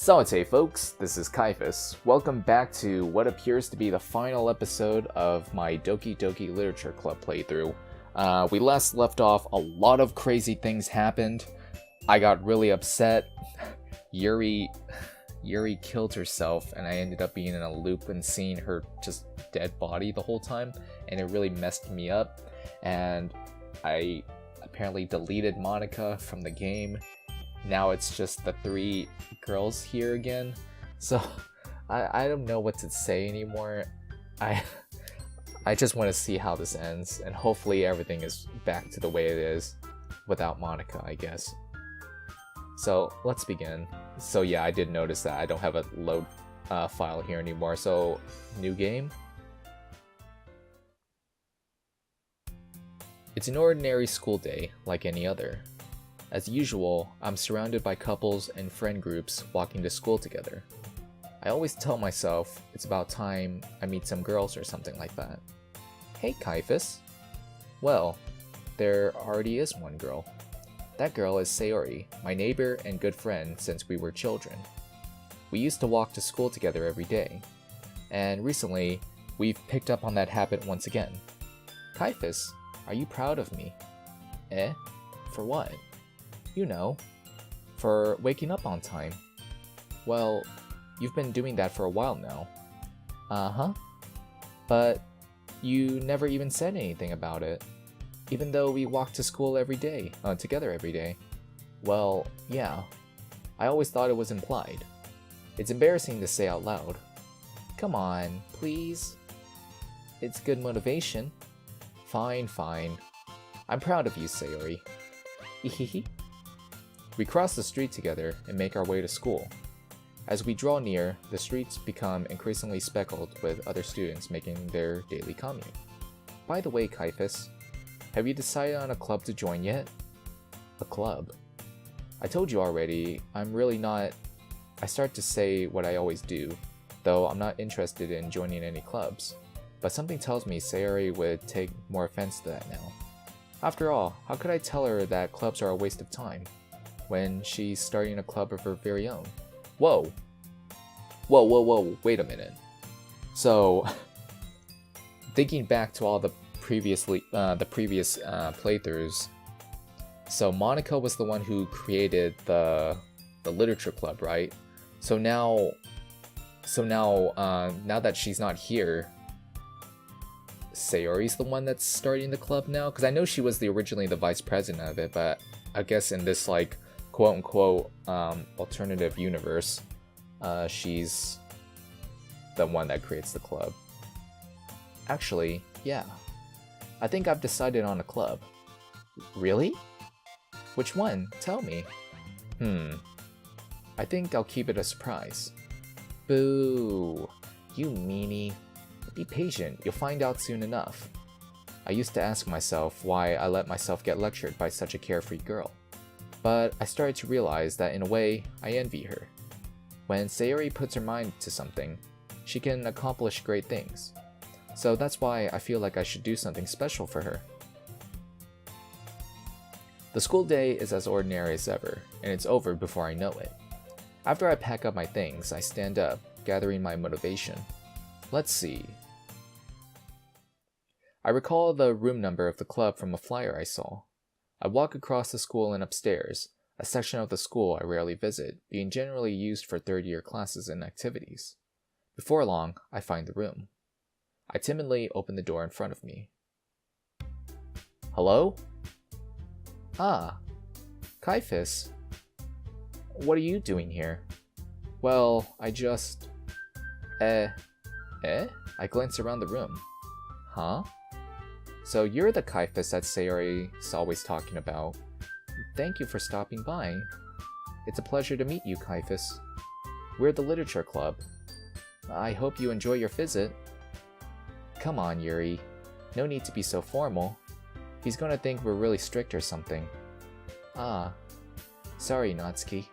Salute folks, this is Kaiphas. Welcome back to what appears to be the final episode of my Doki Doki Literature Club playthrough. We last left off, a lot of crazy things happened. I got really upset. Yuri killed herself and I ended up being in a loop and seeing her just dead body the whole time, and it really messed me up. And I apparently deleted Monica from the game. Now it's just the three girls here again, so I don't know what to say anymore. I just want to see how this ends, and hopefully everything is back to the way it is without Monica, I guess. So let's begin. So yeah, I did notice that I don't have a load file here anymore, so new game. It's an ordinary school day like any other. As usual, I'm surrounded by couples and friend groups walking to school together. I always tell myself it's about time I meet some girls or something like that. Hey Kaiphas! Well, there already is one girl. That girl is Sayori, my neighbor and good friend since we were children. We used to walk to school together every day, and recently, we've picked up on that habit once again. Kaiphas, are you proud of me? Eh? For what? You know, for waking up on time. Well, you've been doing that for a while now. Uh-huh. But you never even said anything about it, even though we walk to school every day, together every day. Well, yeah. I always thought it was implied. It's embarrassing to say out loud. Come on, please. It's good motivation. Fine. I'm proud of you, Sayori. Hehehe. We cross the street together and make our way to school. As we draw near, the streets become increasingly speckled with other students making their daily commute. By the way, Kaiphas, have you decided on a club to join yet? A club? I told you already, I'm really not... I start to say what I always do, though I'm not interested in joining any clubs. But something tells me Sayori would take more offense to that now. After all, how could I tell her that clubs are a waste of time when she's starting a club of her very own? Whoa, wait a minute. So, thinking back to all the previous playthroughs, so Monica was the one who created the literature club, right? So now that she's not here, Sayori's the one that's starting the club now? Because I know she was originally the vice president of it, but I guess in this like quote-unquote alternative universe, she's the one that creates the club. Actually, yeah. I think I've decided on a club. Really? Which one? Tell me. I think I'll keep it a surprise. Boo! You meanie. Be patient, you'll find out soon enough. I used to ask myself why I let myself get lectured by such a carefree girl. But I started to realize that in a way, I envy her. When Sayori puts her mind to something, she can accomplish great things. So that's why I feel like I should do something special for her. The school day is as ordinary as ever, and it's over before I know it. After I pack up my things, I stand up, gathering my motivation. Let's see. I recall the room number of the club from a flyer I saw. I walk across the school and upstairs, a section of the school I rarely visit, being generally used for third-year classes and activities. Before long, I find the room. I timidly open the door in front of me. Hello? Ah, Kaiphas. What are you doing here? Well, I just... Eh? I glance around the room. Huh? So you're the Kaiphas that Sayori's always talking about. Thank you for stopping by. It's a pleasure to meet you, Kaiphas. We're the Literature Club. I hope you enjoy your visit. Come on, Yuri. No need to be so formal. He's gonna think we're really strict or something. Ah. Sorry, Natsuki.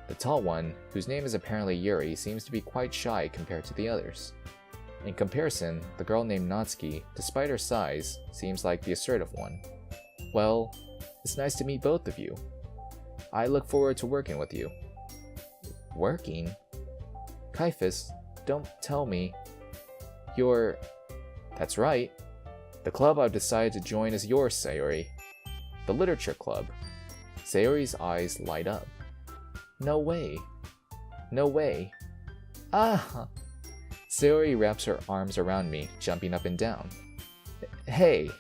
The tall one, whose name is apparently Yuri, seems to be quite shy compared to the others. In comparison, the girl named Natsuki, despite her size, seems like the assertive one. Well, it's nice to meet both of you. I look forward to working with you. Working? Kaiphas, don't tell me. That's right. The club I've decided to join is yours, Sayori. The Literature Club. Sayori's eyes light up. No way. No way. Ah! Sayori wraps her arms around me, jumping up and down. Hey!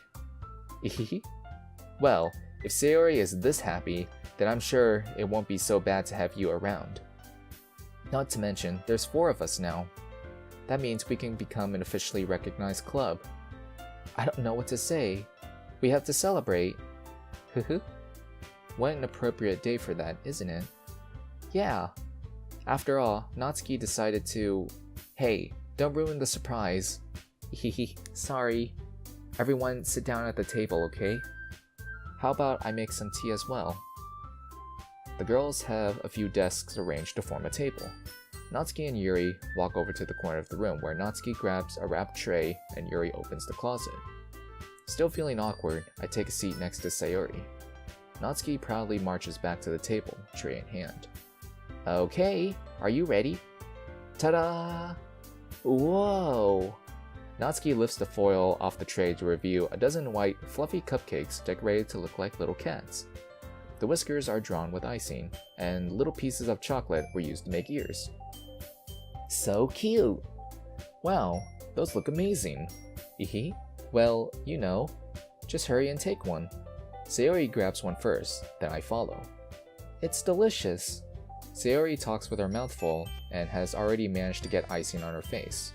Well, if Sayori is this happy, then I'm sure it won't be so bad to have you around. Not to mention, there's 4 of us now. That means we can become an officially recognized club. I don't know what to say. We have to celebrate. What an appropriate day for that, isn't it? Yeah. After all, Natsuki decided to... Hey, don't ruin the surprise. Sorry. Everyone sit down at the table, okay? How about I make some tea as well? The girls have a few desks arranged to form a table. Natsuki and Yuri walk over to the corner of the room where Natsuki grabs a wrapped tray and Yuri opens the closet. Still feeling awkward, I take a seat next to Sayori. Natsuki proudly marches back to the table, tray in hand. Okay, are you ready? Ta-da! Whoa! Natsuki lifts the foil off the tray to reveal a dozen white, fluffy cupcakes decorated to look like little cats. The whiskers are drawn with icing, and little pieces of chocolate were used to make ears. So cute! Wow, those look amazing. Well, you know, just hurry and take one. Sayori grabs one first, then I follow. It's delicious. Sayori talks with her mouth full and has already managed to get icing on her face.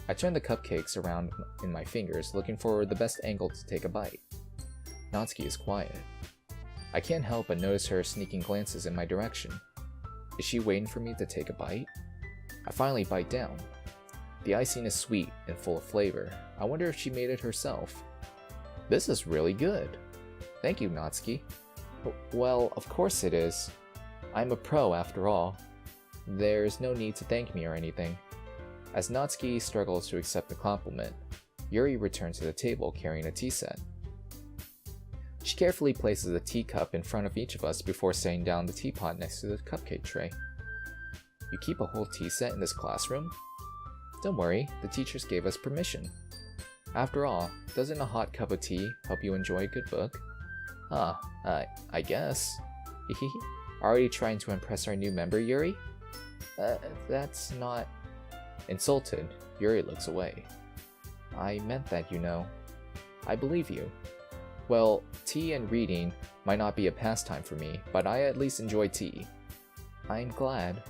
I turn the cupcakes around in my fingers, looking for the best angle to take a bite. Natsuki is quiet. I can't help but notice her sneaking glances in my direction. Is she waiting for me to take a bite? I finally bite down. The icing is sweet and full of flavor. I wonder if she made it herself. This is really good. Thank you, Natsuki. Well, of course it is. I'm a pro after all. There's no need to thank me or anything. As Natsuki struggles to accept the compliment, Yuri returns to the table carrying a tea set. She carefully places a teacup in front of each of us before setting down the teapot next to the cupcake tray. You keep a whole tea set in this classroom? Don't worry, the teachers gave us permission. After all, doesn't a hot cup of tea help you enjoy a good book? I guess. Already trying to impress our new member, Yuri? That's not... Insulted, Yuri looks away. I meant that, you know. I believe you. Well, tea and reading might not be a pastime for me, but I at least enjoy tea. I'm glad.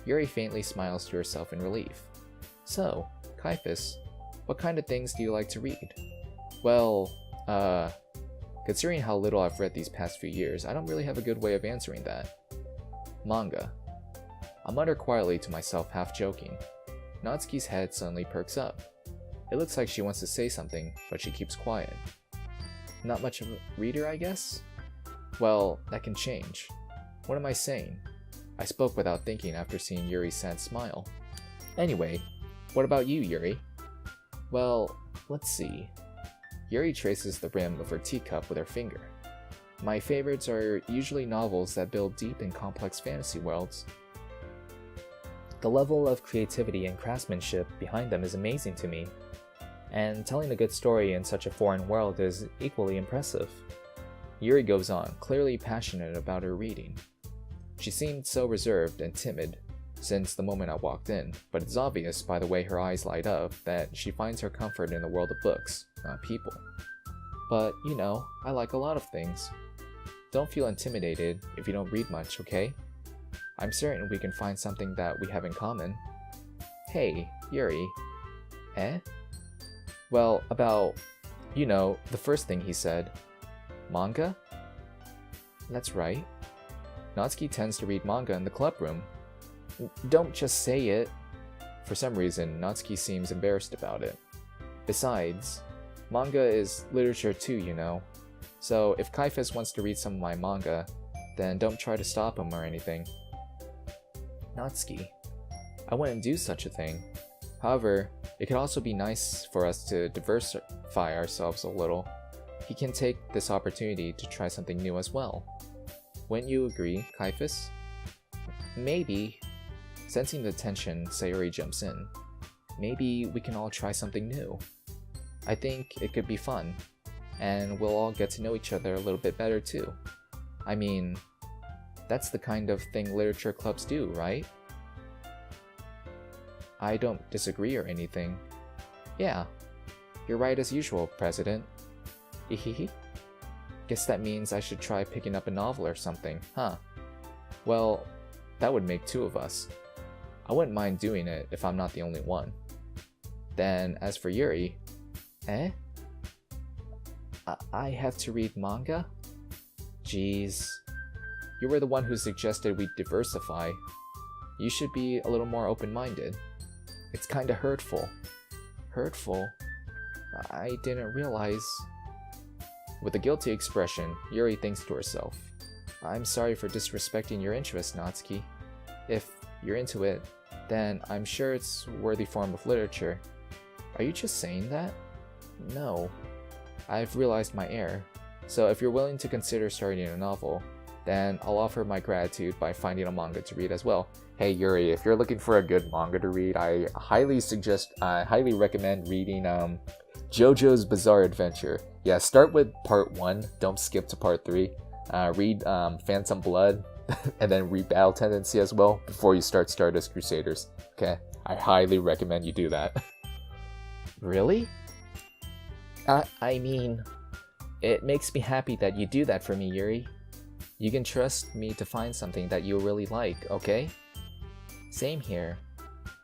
Yuri faintly smiles to herself in relief. So, Kaiphas, what kind of things do you like to read? Well, considering how little I've read these past few years, I don't really have a good way of answering that. Manga. I mutter quietly to myself, half joking. Natsuki's head suddenly perks up. It looks like she wants to say something, but she keeps quiet. Not much of a reader, I guess? Well, that can change. What am I saying? I spoke without thinking after seeing Yuri's sad smile. Anyway, what about you, Yuri? Well, let's see. Yuri traces the rim of her teacup with her finger. My favorites are usually novels that build deep and complex fantasy worlds. The level of creativity and craftsmanship behind them is amazing to me, and telling a good story in such a foreign world is equally impressive. Yuri goes on, clearly passionate about her reading. She seemed so reserved and timid since the moment I walked in, but it's obvious by the way her eyes light up that she finds her comfort in the world of books, not people. But, you know, I like a lot of things. Don't feel intimidated if you don't read much, okay? I'm certain we can find something that we have in common. Hey, Yuri. Eh? Well, about, you know, the first thing he said. Manga? That's right. Natsuki tends to read manga in the club room. Don't just say it. For some reason, Natsuki seems embarrassed about it. Besides, manga is literature too, you know. So if Kaiphas wants to read some of my manga, then don't try to stop him or anything. Natsuki, I wouldn't do such a thing. However, it could also be nice for us to diversify ourselves a little. He can take this opportunity to try something new as well. Wouldn't you agree, Kaiphas? Maybe. Sensing the tension, Sayori jumps in. Maybe we can all try something new. I think it could be fun, and we'll all get to know each other a little bit better too. I mean, that's the kind of thing literature clubs do, right? I don't disagree or anything. Yeah, you're right as usual, President. Hehehe. Guess that means I should try picking up a novel or something, huh? Well, that would make 2 of us. I wouldn't mind doing it if I'm not the only one. Then, as for Yuri... Eh? I have to read manga? Jeez. You were the one who suggested we diversify. You should be a little more open-minded. It's kinda hurtful. Hurtful? I didn't realize... With a guilty expression, Yuri thinks to herself. I'm sorry for disrespecting your interest, Natsuki. If you're into it, then I'm sure it's a worthy form of literature. Are you just saying that? No. I've realized my error. So if you're willing to consider starting a novel, then I'll offer my gratitude by finding a manga to read as well. Hey Yuri, if you're looking for a good manga to read, I highly recommend reading JoJo's Bizarre Adventure. Yeah, start with part 1, don't skip to part 3. Read Phantom Blood, and then read Battle Tendency as well before you start Stardust Crusaders. Okay, I highly recommend you do that. Really? I mean, it makes me happy that you do that for me, Yuri. You can trust me to find something that you'll really like, okay? Same here.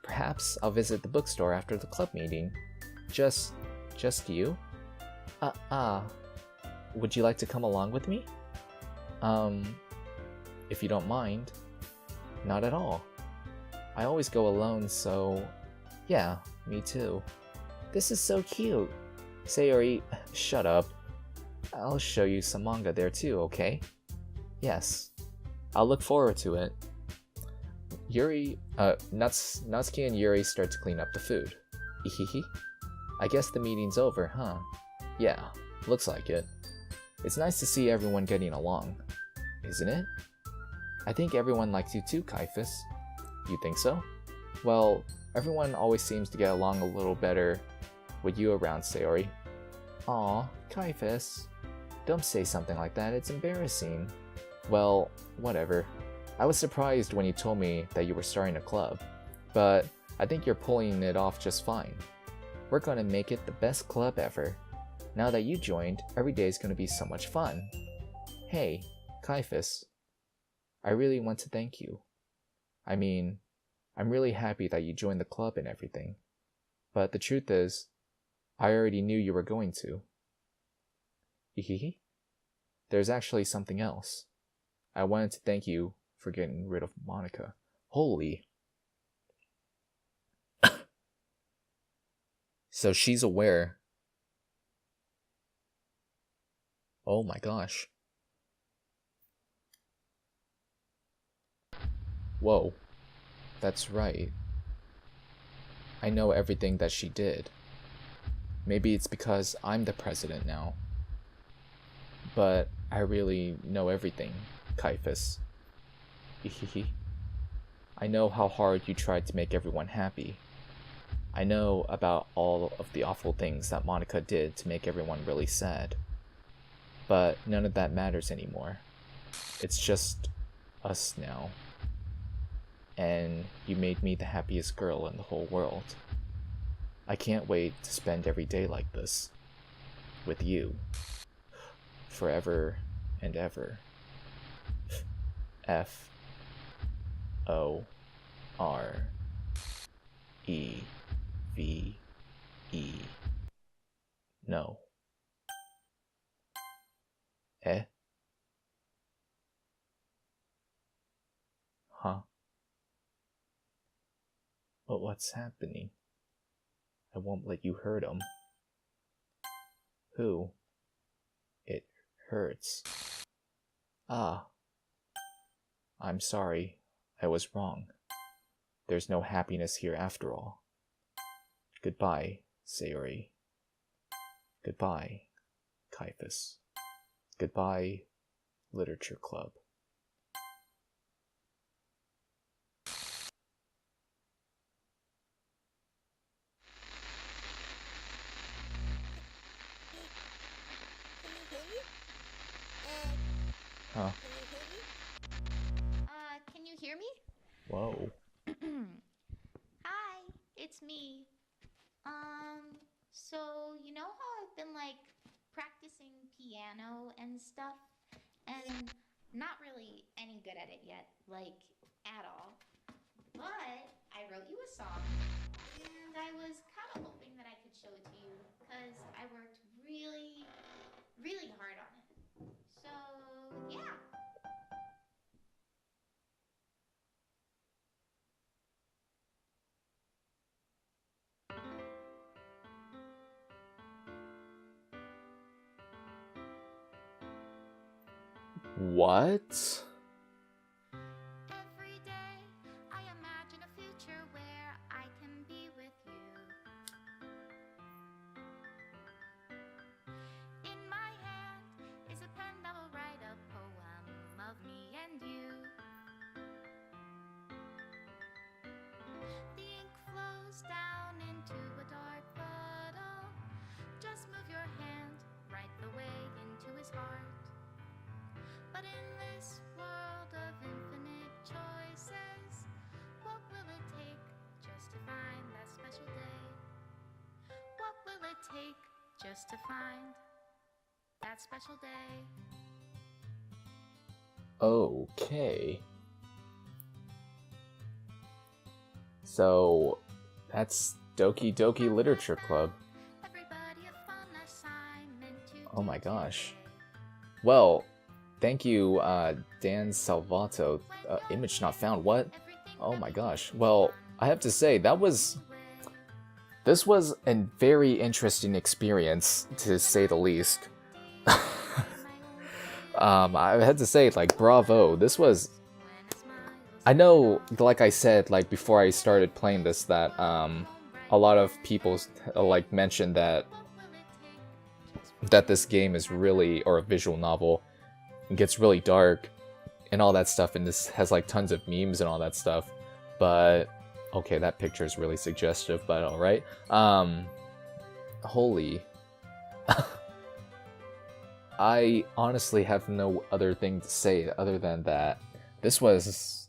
Perhaps I'll visit the bookstore after the club meeting. Just you? Would you like to come along with me? If you don't mind. Not at all. I always go alone, so... Yeah, me too. This is so cute. Sayori, shut up. I'll show you some manga there too, okay? Yes. I'll look forward to it. Natsuki and Yuri start to clean up the food. Ihihi. I guess the meeting's over, huh? Yeah, looks like it. It's nice to see everyone getting along. Isn't it? I think everyone likes you too, Kaiphas. You think so? Well, everyone always seems to get along a little better with you around, Sayori. Aw, Kaiphas. Don't say something like that, it's embarrassing. Well, whatever. I was surprised when you told me that you were starting a club, but I think you're pulling it off just fine. We're gonna make it the best club ever. Now that you joined, every day is gonna be so much fun. Hey, Kaiphas. I really want to thank you. I mean, I'm really happy that you joined the club and everything. But the truth is, I already knew you were going to. Hehehe. There's actually something else. I wanted to thank you for getting rid of Monica. Holy. So she's aware. Oh my gosh. Whoa. That's right. I know everything that she did. Maybe it's because I'm the president now. But I really know everything, Kaiphas. Hehehe. I know how hard you tried to make everyone happy. I know about all of the awful things that Monica did to make everyone really sad. But none of that matters anymore. It's just us now. And you made me the happiest girl in the whole world. I can't wait to spend every day like this. With you. Forever and ever. F-O-R-E-V-E. No. Eh? Huh? But what's happening? I won't let you hurt him. Who? It hurts. Ah. I'm sorry. I was wrong. There's no happiness here after all. Goodbye, Sayori. Goodbye, Kaiphas. Goodbye, Literature Club. Whoa. Hi, it's me. So you know how I've been like practicing piano and stuff, and not really any good at it yet, like at all. But I wrote you a song, and I was kind of hoping that I could show it to you because I worked really, really hard on it. So yeah. What? Every day I imagine a future where I can be with you. In my hand is a pen that will write a poem of me and you. The ink flows down into a dark puddle. Just move your hand right the way into his heart. But in this world of infinite choices, what will it take just to find that special day? What will it take just to find that special day? Okay. So, that's Doki Doki Literature Club. Oh my gosh. Well, thank you, Dan Salvato. Image not found. What? Oh my gosh. Well, I have to say, this was a very interesting experience, to say the least. I had to say, like, bravo. This was... I know, like I said, like, before I started playing this, that, a lot of people, like, mentioned that this game is really, or a visual novel, gets really dark and all that stuff, and this has like tons of memes and all that stuff. But okay, that picture is really suggestive, but alright. Holy. I honestly have no other thing to say other than that this was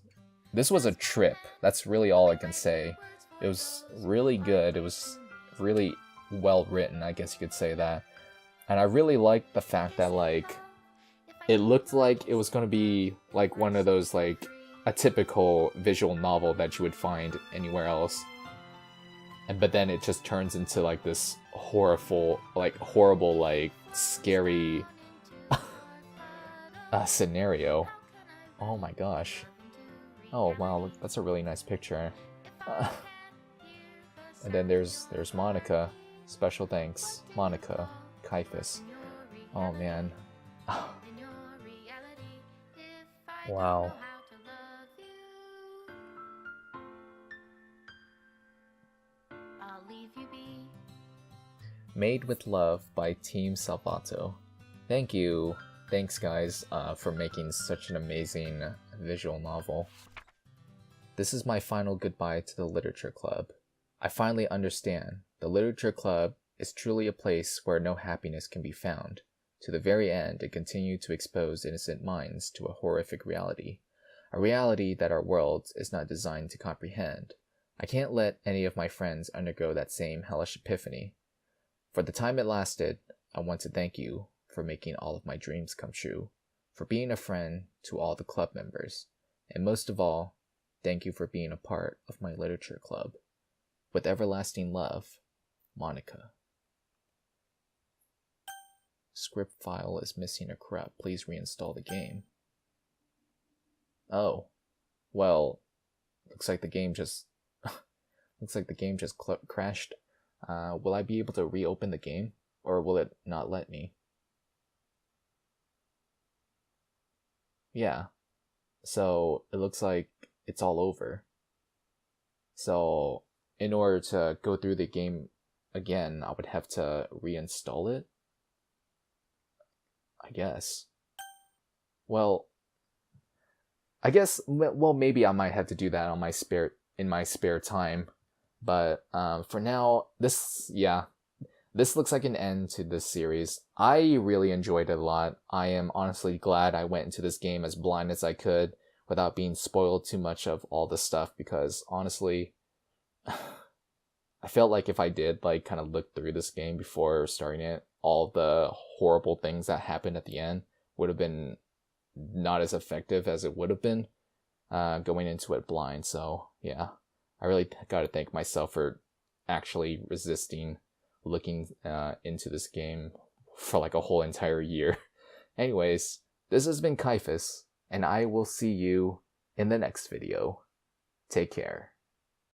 a trip. That's really all I can say. It was really good. It was really well written, I guess you could say that. And I really liked the fact that, like, it looked like it was going to be, like, one of those, like, a typical visual novel that you would find anywhere else. But then it just turns into, like, this horrible, like, scary scenario. Oh my gosh. Oh, wow, that's a really nice picture. And then there's Monica. Special thanks, Monica. Kaiphas. Oh man. Wow. Made with Love by Team Salvato. Thank you. Thanks guys for making such an amazing visual novel. This is my final goodbye to the Literature Club. I finally understand. The Literature Club is truly a place where no happiness can be found. To the very end, it continued to expose innocent minds to a horrific reality. A reality that our world is not designed to comprehend. I can't let any of my friends undergo that same hellish epiphany. For the time it lasted, I want to thank you for making all of my dreams come true, for being a friend to all the club members, and most of all, thank you for being a part of my literature club. With everlasting love, Monica. Script file is missing or corrupt. Please reinstall the game. Oh, well, looks like the game just crashed. Will I be able to reopen the game, or will it not let me? Yeah. So it looks like it's all over. So in order to go through the game again, I would have to reinstall it, I guess. Well, I guess, well, maybe I might have to do that on in my spare time. But for now, this looks like an end to this series. I really enjoyed it a lot. I am honestly glad I went into this game as blind as I could, without being spoiled too much of all the stuff, because honestly, I felt like if I did like kind of look through this game before starting it, all the horrible things that happened at the end would have been not as effective as it would have been going into it blind. So yeah, I really got to thank myself for actually resisting looking into this game for like a whole entire year. Anyways, this has been Kaiphas, and I will see you in the next video. Take care.